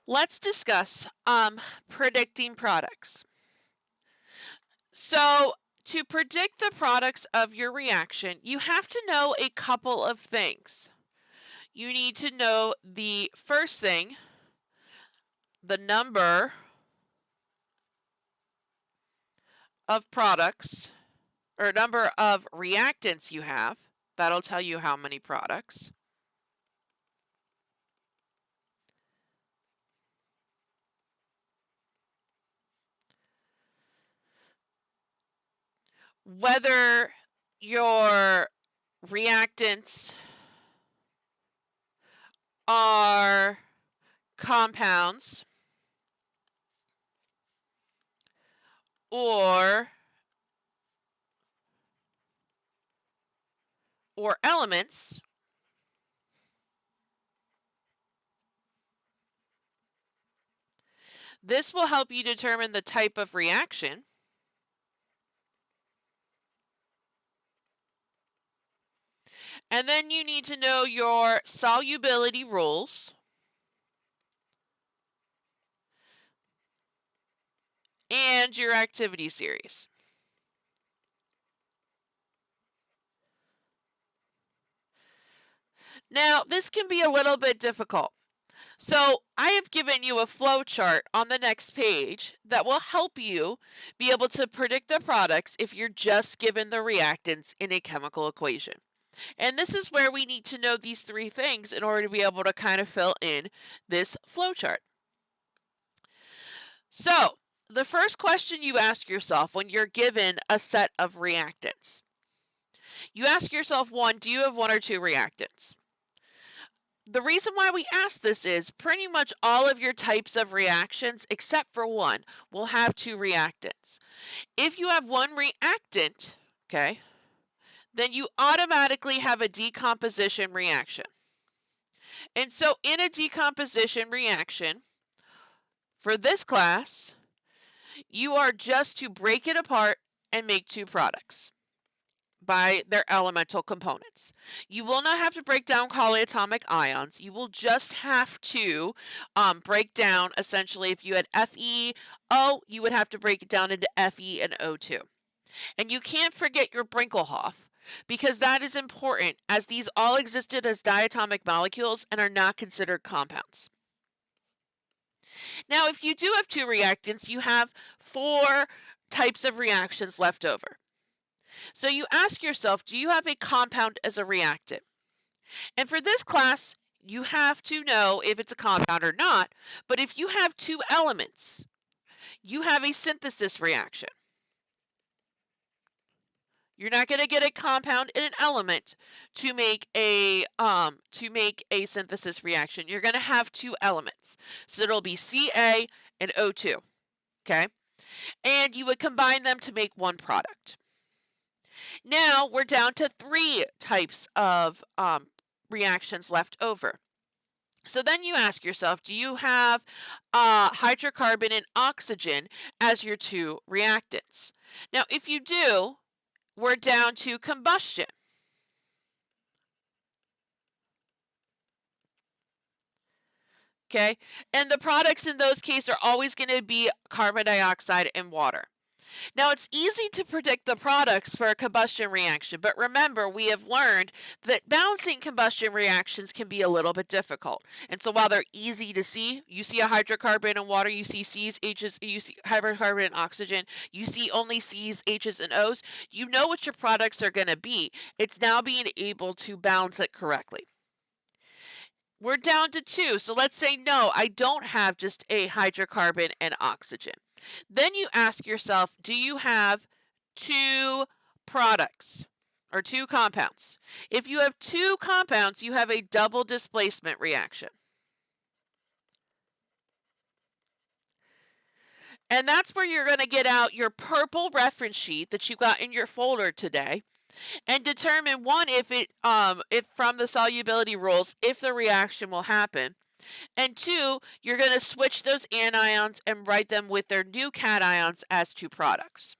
Let's discuss predicting products. So, to predict the products of your reaction, you have to know a couple of things. You need to know the first thing, the number of products or number of reactants you have. That'll tell you how many products. Whether your reactants are compounds or elements. This will help you determine the type of reaction. And then you need to know your solubility rules and your activity series. Now, this can be a little bit difficult. So I have given you a flow chart on the next page that will help you be able to predict the products if you're just given the reactants in a chemical equation. And this is where we need to know these three things in order to be able to kind of fill in this flow chart. So the first question you ask yourself when you're given a set of reactants, you ask yourself, one, do you have one or two reactants? The reason why we ask this is pretty much all of your types of reactions, except for one, will have two reactants. If you have one reactant, okay, then you automatically have a decomposition reaction. And so in a decomposition reaction, for this class, you are just to break it apart and make two products by their elemental components. You will not have to break down polyatomic ions. You will just have to break down, essentially, if you had FeO, you would have to break it down into Fe and O2. And you can't forget your Brinkelhoff, because that is important, as these all existed as diatomic molecules and are not considered compounds. Now, if you do have two reactants, you have four types of reactions left over. So you ask yourself, do you have a compound as a reactant? And for this class, you have to know if it's a compound or not. But if you have two elements, you have a synthesis reaction. You're not going to get a compound and an element to make a synthesis reaction. You're going to have two elements. So it'll be Ca and O2. Okay? And you would combine them to make one product. Now we're down to three types of reactions left over. So then you ask yourself, do you have hydrocarbon and oxygen as your two reactants? Now, if you do, we're down to combustion. Okay, and the products in those cases are always going to be carbon dioxide and water. Now, it's easy to predict the products for a combustion reaction, but remember, we have learned that balancing combustion reactions can be a little bit difficult. And so while they're easy to see, you see a hydrocarbon and water, you see C's, H's, you see hydrocarbon and oxygen, you see only C's, H's, and O's, you know what your products are going to be. It's now being able to balance it correctly. We're down to two, so let's say no, I don't have just a hydrocarbon and oxygen. Then you ask yourself, do you have two products or two compounds? If you have two compounds, you have a double displacement reaction. And that's where you're going to get out your purple reference sheet that you got in your folder today and determine, one, if from the solubility rules, if the reaction will happen. And two, you're going to switch those anions and write them with their new cations as two products.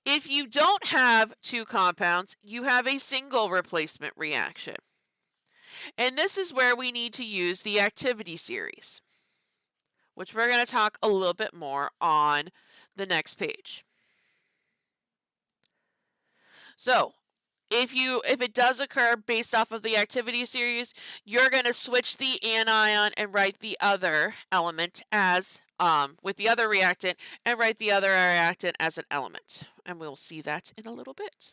If you don't have two compounds, you have a single replacement reaction. And this is where we need to use the activity series, which we're going to talk a little bit more on the next page. So if it does occur based off of the activity series, you're going to switch the anion and write the other element as with the other reactant, and write the other reactant as an element. And we'll see that in a little bit.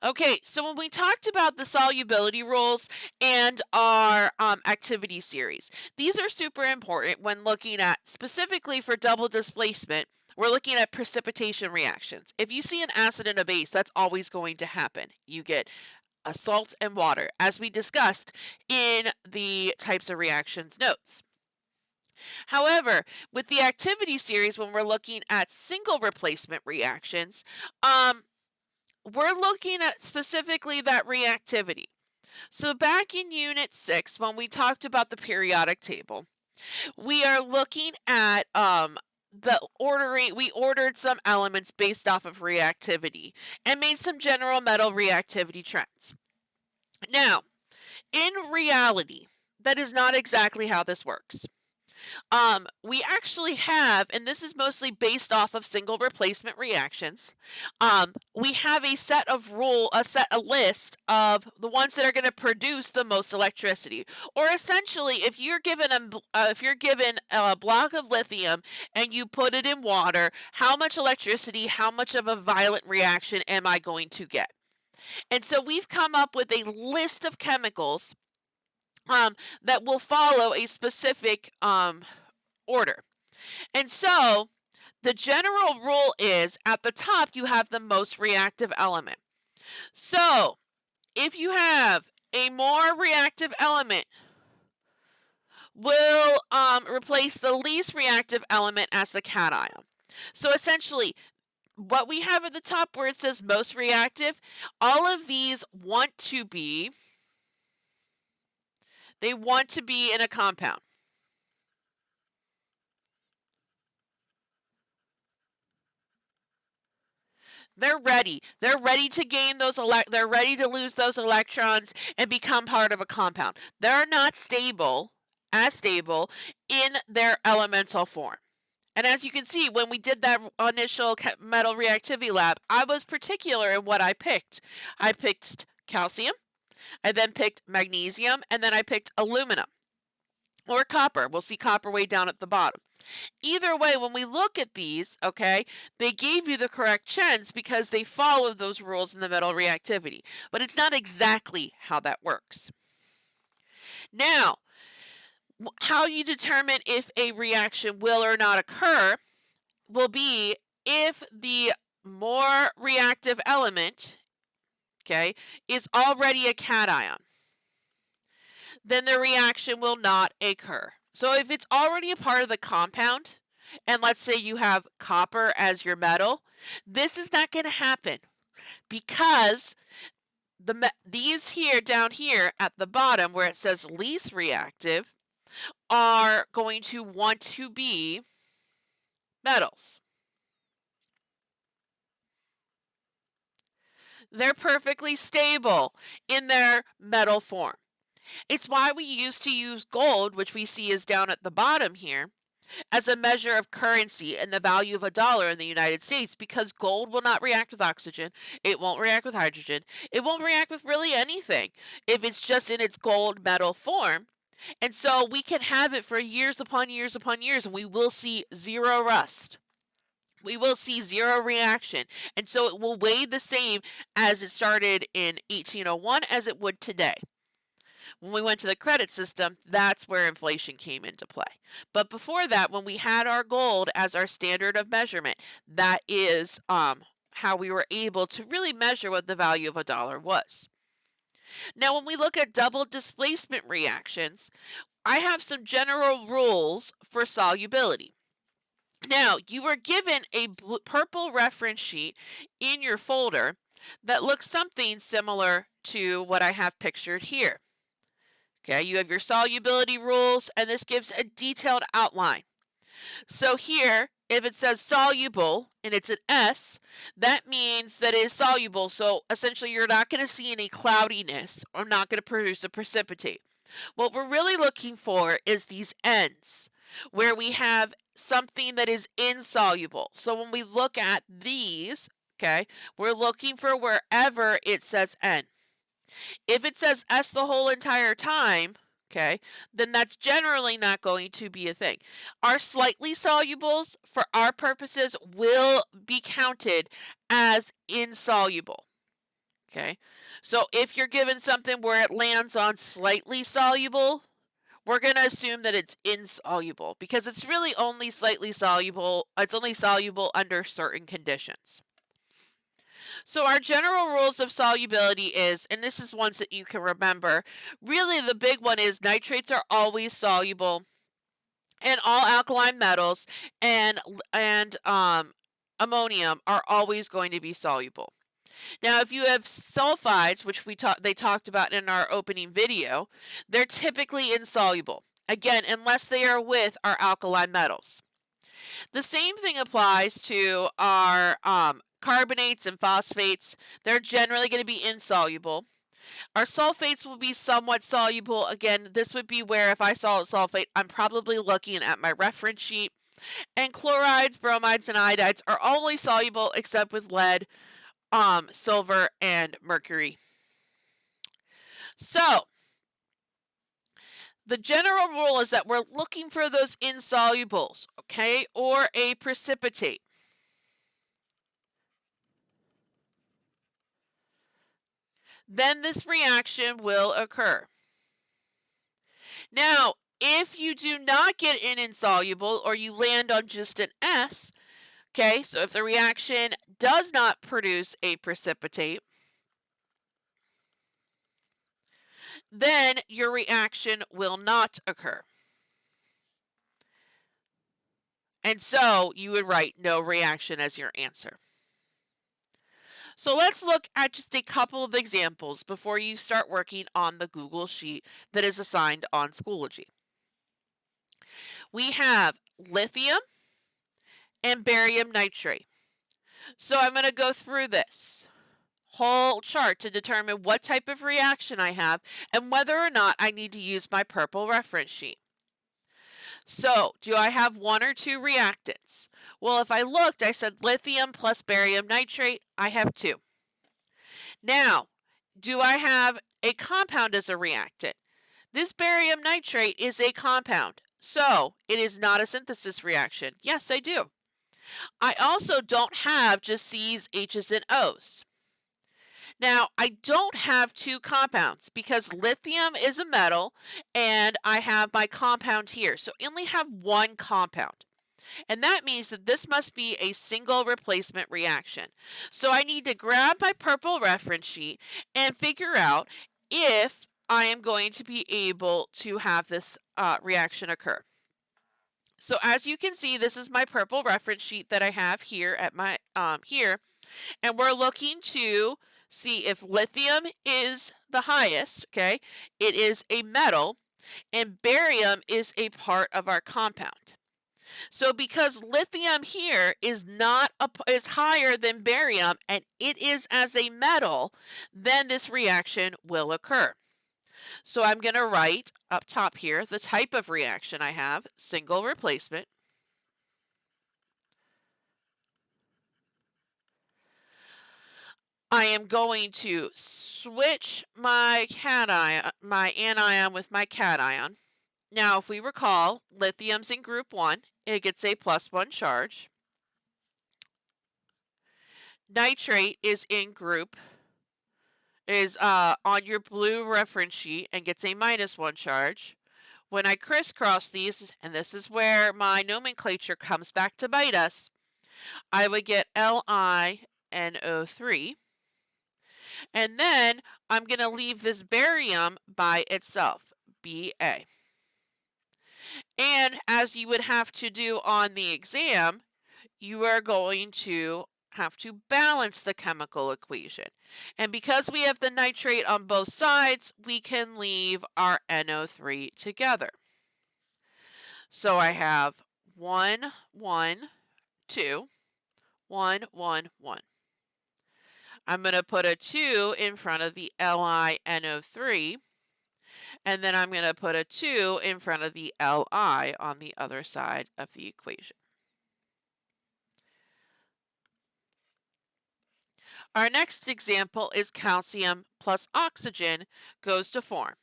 Okay, so when we talked about the solubility rules and our activity series, these are super important when looking at, specifically for double displacement, we're looking at precipitation reactions. If you see an acid and a base, that's always going to happen. You get a salt and water, as we discussed in the types of reactions notes. However, with the activity series, when we're looking at single replacement reactions, we're looking at specifically that reactivity. So back in Unit 6, when we talked about the periodic table, we are looking at the ordering. We ordered some elements based off of reactivity and made some general metal reactivity trends. Now, in reality, that is not exactly how this works. We actually have, and this is mostly based off of single replacement reactions, we have a list of the ones that are going to produce the most electricity. Or essentially, if you're given a block of lithium and you put it in water, how much electricity, how much of a violent reaction am I going to get? And so we've come up with a list of chemicals that will follow a specific order. And so the general rule is, at the top you have the most reactive element. So if you have a more reactive element, will replace the least reactive element as the cation. So essentially, what we have at the top where it says most reactive, all of these want to be in a compound. They're ready. They're ready to gain those they're ready to lose those electrons and become part of a compound. They're not stable in their elemental form. And as you can see, when we did that initial metal reactivity lab, I was particular in what I picked. I picked calcium, I then picked magnesium, and then I picked aluminum or copper. We'll see copper way down at the bottom. Either way, when we look at these, okay, they gave you the correct chens because they followed those rules in the metal reactivity. But it's not exactly how that works. Now, how you determine if a reaction will or not occur will be if the more reactive element, okay, is already a cation, then the reaction will not occur. So if it's already a part of the compound, and let's say you have copper as your metal, this is not going to happen because these here down here at the bottom where it says least reactive are going to want to be metals. They're perfectly stable in their metal form. It's why we used to use gold, which we see is down at the bottom here, as a measure of currency and the value of $1 in the United States, because gold will not react with oxygen, it won't react with hydrogen, it won't react with really anything if it's just in its gold metal form. And so we can have it for years upon years upon years, and we will see zero rust. We will see zero reaction. And so it will weigh the same as it started in 1801 as it would today. When we went to the credit system, that's where inflation came into play. But before that, when we had our gold as our standard of measurement, that is how we were able to really measure what the value of $1 was. Now, when we look at double displacement reactions, I have some general rules for solubility. Now, you were given a purple reference sheet in your folder that looks something similar to what I have pictured here. Okay, you have your solubility rules, and this gives a detailed outline. So here if it says soluble and it's an S, that means that it is soluble. So essentially you're not going to see any cloudiness or not going to produce a precipitate. What we're really looking for is these N's where we have something that is insoluble. So when we look at these, okay, we're looking for wherever it says N. If it says S the whole entire time, okay, then that's generally not going to be a thing. Our slightly solubles, for our purposes, will be counted as insoluble. Okay, so if you're given something where it lands on slightly soluble, we're going to assume that it's insoluble because it's really only slightly soluble. It's only soluble under certain conditions. So our general rules of solubility is, and this is ones that you can remember, really the big one is nitrates are always soluble in all alkaline metals, and ammonium are always going to be soluble. Now, if you have sulfides, which they talked about in our opening video, they're typically insoluble. Again, unless they are with our alkaline metals. The same thing applies to our carbonates and phosphates. They're generally going to be insoluble. Our sulfates will be somewhat soluble. Again, this would be where if I saw a sulfate, I'm probably looking at my reference sheet. And chlorides, bromides, and iodides are only soluble except with lead, silver, and mercury. So, the general rule is that we're looking for those insolubles, okay, or a precipitate. Then this reaction will occur. Now, if you do not get an insoluble or you land on just an S, okay, so if the reaction does not produce a precipitate, then your reaction will not occur. And so you would write no reaction as your answer. So let's look at just a couple of examples before you start working on the Google Sheet that is assigned on Schoology. We have lithium and barium nitrate. So I'm going to go through this whole chart to determine what type of reaction I have and whether or not I need to use my purple reference sheet. So, do I have one or two reactants? Well, if I looked, I said lithium plus barium nitrate, I have two. Now, do I have a compound as a reactant? This barium nitrate is a compound, so it is not a synthesis reaction. Yes, I do. I also don't have just C's, H's, and O's. Now, I don't have two compounds because lithium is a metal and I have my compound here. So I only have one compound. And that means that this must be a single replacement reaction. So I need to grab my purple reference sheet and figure out if I am going to be able to have this reaction occur. So as you can see, this is my purple reference sheet that I have here at my here, and we're looking to see if lithium is the highest, okay? It is a metal, and barium is a part of our compound. So because lithium here is higher than barium and it is as a metal, then this reaction will occur. So I'm going to write up top here the type of reaction I have, single replacement. I am going to switch my anion with my cation. Now, if we recall, lithium's in group 1. It gets a +1 charge. Nitrate is on your blue reference sheet and gets a -1 charge. When I crisscross these, and this is where my nomenclature comes back to bite us, I would get LiNO3. And then I'm going to leave this barium by itself, Ba. And as you would have to do on the exam, you are going to have to balance the chemical equation. And because we have the nitrate on both sides, we can leave our NO3 together. So I have 1, 1, 2, 1, 1, 1. I'm going to put a 2 in front of the LiNO3, and then I'm going to put a 2 in front of the Li on the other side of the equation. Our next example is calcium plus oxygen goes to form.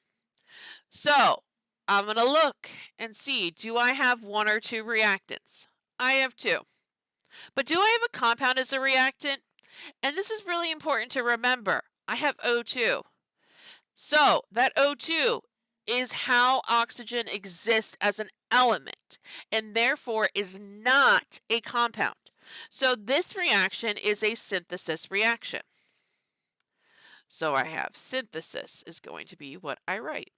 So I'm going to look and see, do I have 1 or 2 reactants? I have 2. But do I have a compound as a reactant? And this is really important to remember. I have O2. So that O2 is how oxygen exists as an element and therefore is not a compound. So this reaction is a synthesis reaction. So I have synthesis is going to be what I write.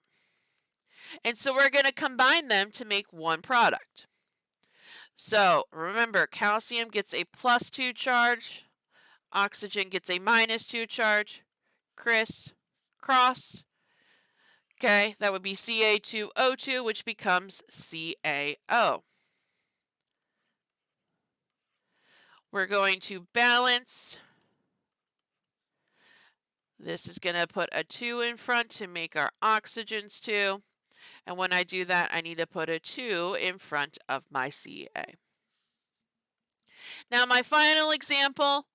And so we're going to combine them to make one product. So remember, calcium gets a +2 charge, oxygen gets a -2 charge, cross. Okay, that would be Ca2O2, which becomes CaO. We're going to balance. This is going to put a 2 in front to make our oxygens 2. And when I do that, I need to put a 2 in front of my Ca. Now my final example,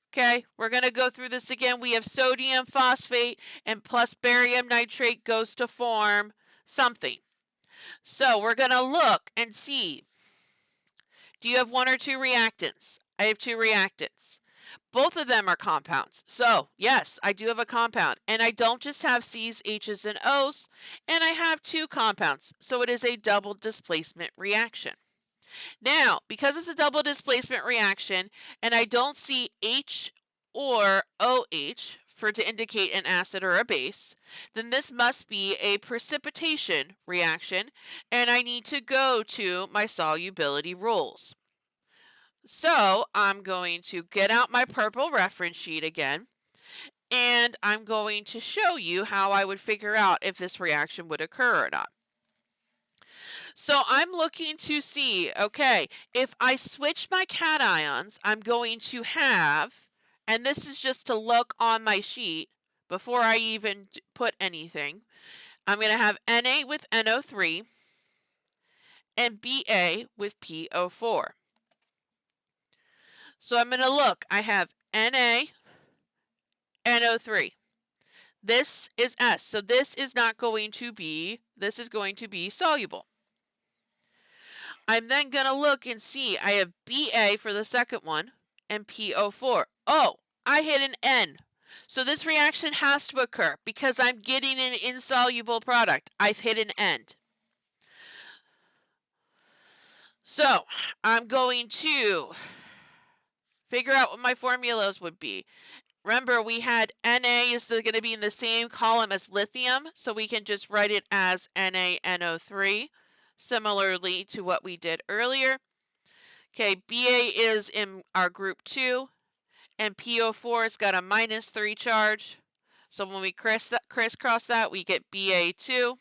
okay, we're going to go through this again. We have sodium phosphate and plus barium nitrate goes to form something. So we're going to look and see, do you have 1 or 2 reactants? I have 2 reactants. Both of them are compounds. So yes, I do have a compound. And I don't just have C's, H's, and O's. And I have 2 compounds. So it is a double displacement reaction. Now, because it's a double displacement reaction and I don't see H or OH to indicate an acid or a base, then this must be a precipitation reaction and I need to go to my solubility rules. So I'm going to get out my purple reference sheet again and I'm going to show you how I would figure out if this reaction would occur or not. So I'm looking to see, okay, if I switch my cations, I'm going to have, and this is just to look on my sheet before I even put anything, I'm going to have Na with NO3 and Ba with PO4. So I'm going to look, I have Na, NO3. This is S, so this is not going to be, this is going to be soluble. I'm then going to look and see, I have Ba for the second one and PO4. Oh, I hit an N. So this reaction has to occur because I'm getting an insoluble product. I've hit an end. So I'm going to figure out what my formulas would be. Remember, we had Na is going to be in the same column as lithium, so we can just write it as NaNO3, similarly to what we did earlier. Okay, Ba is in our group 2, and PO4 has got a -3 charge. So when we crisscross that, we get Ba2,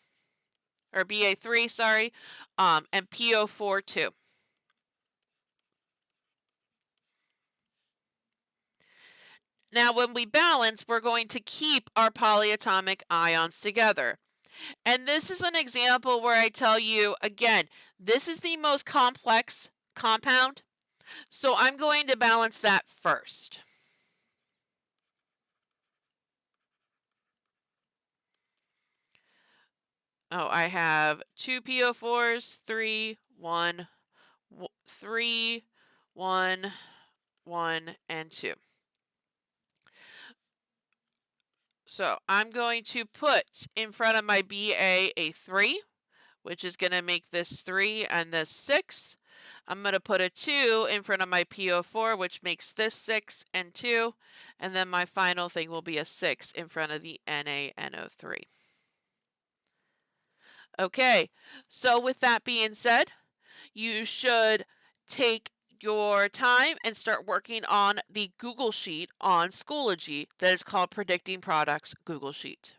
or Ba3, sorry, and PO4 2. Now when we balance, we're going to keep our polyatomic ions together. And this is an example where I tell you, again, this is the most complex compound, so I'm going to balance that first. Oh, I have 2 PO4s, 3, 1, 3, 1, 1, and 2. So I'm going to put in front of my Ba a 3, which is going to make this 3 and this 6. I'm going to put a 2 in front of my PO4, which makes this 6 and 2. And then my final thing will be a 6 in front of the NaNO3. Okay, so with that being said, you should take your time and start working on the Google Sheet on Schoology that is called Predicting Products Google Sheet.